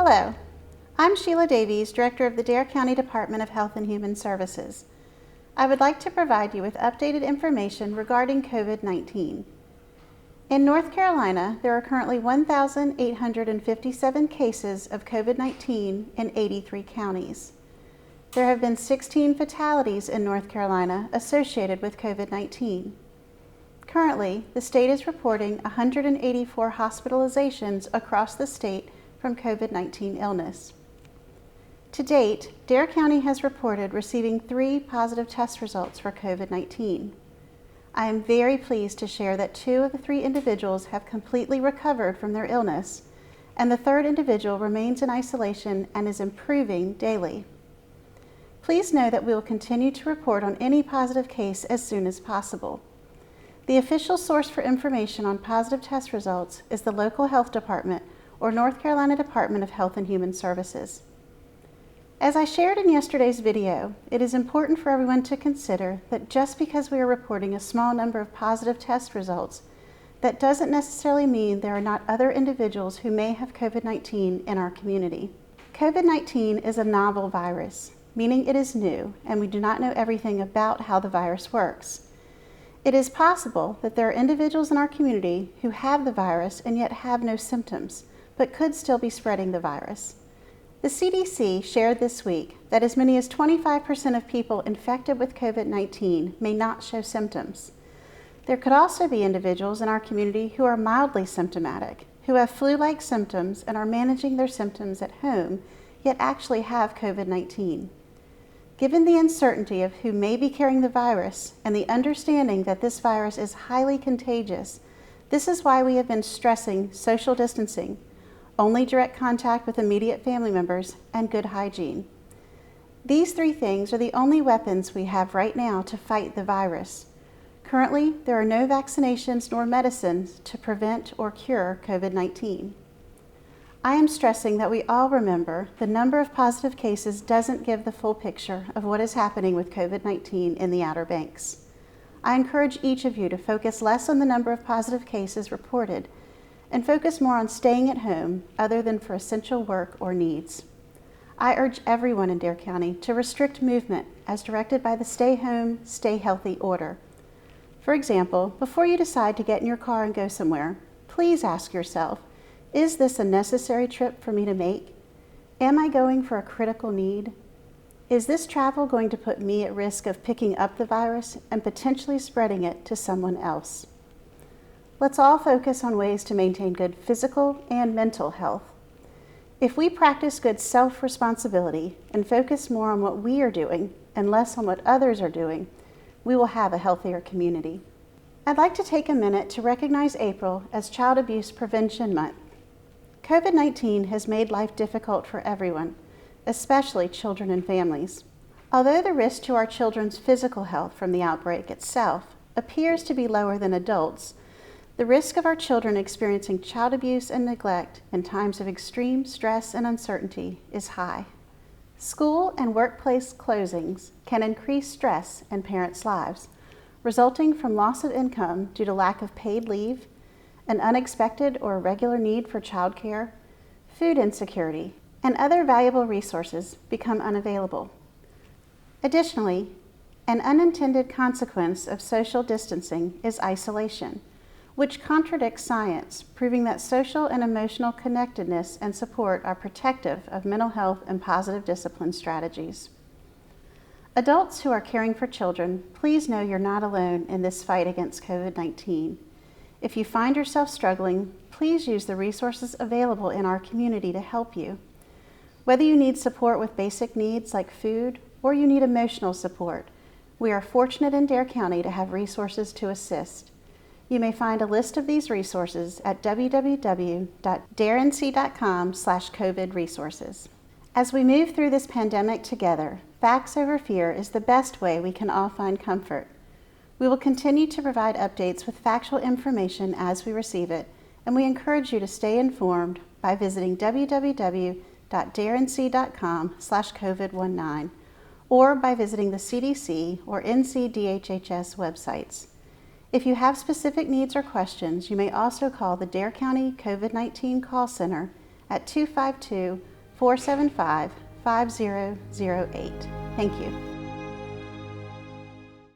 Hello, I'm Sheila Davies, Director of the Dare County Department of Health and Human Services. I would like to provide you with updated information regarding COVID-19. In North Carolina, there are currently 1,857 cases of COVID-19 in 83 counties. There have been 16 fatalities in North Carolina associated with COVID-19. Currently, the state is reporting 184 hospitalizations across the state from COVID-19 illness. To date, Dare County has reported receiving 3 positive test results for COVID-19. I am very pleased to share that 2 of the 3 individuals have completely recovered from their illness, and the 3rd individual remains in isolation and is improving daily. Please know that we will continue to report on any positive case as soon as possible. The official source for information on positive test results is the local health department or North Carolina Department of Health and Human Services. As I shared in yesterday's video, it is important for everyone to consider that just because we are reporting a small number of positive test results, that doesn't necessarily mean there are not other individuals who may have COVID-19 in our community. COVID-19 is a novel virus, meaning it is new, and we do not know everything about how the virus works. It is possible that there are individuals in our community who have the virus and yet have no symptoms, but could still be spreading the virus. The CDC shared this week that as many as 25% of people infected with COVID-19 may not show symptoms. There could also be individuals in our community who are mildly symptomatic, who have flu-like symptoms and are managing their symptoms at home, yet actually have COVID-19. Given the uncertainty of who may be carrying the virus and the understanding that this virus is highly contagious, this is why we have been stressing social distancing, only direct contact with immediate family members, and good hygiene. These 3 things are the only weapons we have right now to fight the virus. Currently, there are no vaccinations nor medicines to prevent or cure COVID-19. I am stressing that we all remember the number of positive cases doesn't give the full picture of what is happening with COVID-19 in the Outer Banks. I encourage each of you to focus less on the number of positive cases reported and focus more on staying at home other than for essential work or needs. I urge everyone in Dare County to restrict movement as directed by the Stay Home, Stay Healthy order. For example, before you decide to get in your car and go somewhere, please ask yourself, is this a necessary trip for me to make? Am I going for a critical need? Is this travel going to put me at risk of picking up the virus and potentially spreading it to someone else? Let's all focus on ways to maintain good physical and mental health. If we practice good self-responsibility and focus more on what we are doing and less on what others are doing, we will have a healthier community. I'd like to take a minute to recognize April as Child Abuse Prevention Month. COVID-19 has made life difficult for everyone, especially children and families. Although the risk to our children's physical health from the outbreak itself appears to be lower than adults, the risk of our children experiencing child abuse and neglect in times of extreme stress and uncertainty is high. School and workplace closings can increase stress in parents' lives, resulting from loss of income due to lack of paid leave, an unexpected or irregular need for childcare, food insecurity, and other valuable resources become unavailable. Additionally, an unintended consequence of social distancing is isolation, which contradicts science, proving that social and emotional connectedness and support are protective of mental health and positive discipline strategies. Adults who are caring for children, please know you're not alone in this fight against COVID-19. If you find yourself struggling, please use the resources available in our community to help you. Whether you need support with basic needs like food or you need emotional support, we are fortunate in Dare County to have resources to assist. You may find a list of these resources at www.darenc.com/COVID resources. As we move through this pandemic together, facts over fear is the best way we can all find comfort. We will continue to provide updates with factual information as we receive it, and we encourage you to stay informed by visiting www.darenc.com/COVID-19 or by visiting the CDC or NCDHHS websites. If you have specific needs or questions, you may also call the Dare County COVID-19 Call Center at 475-5008. Thank you.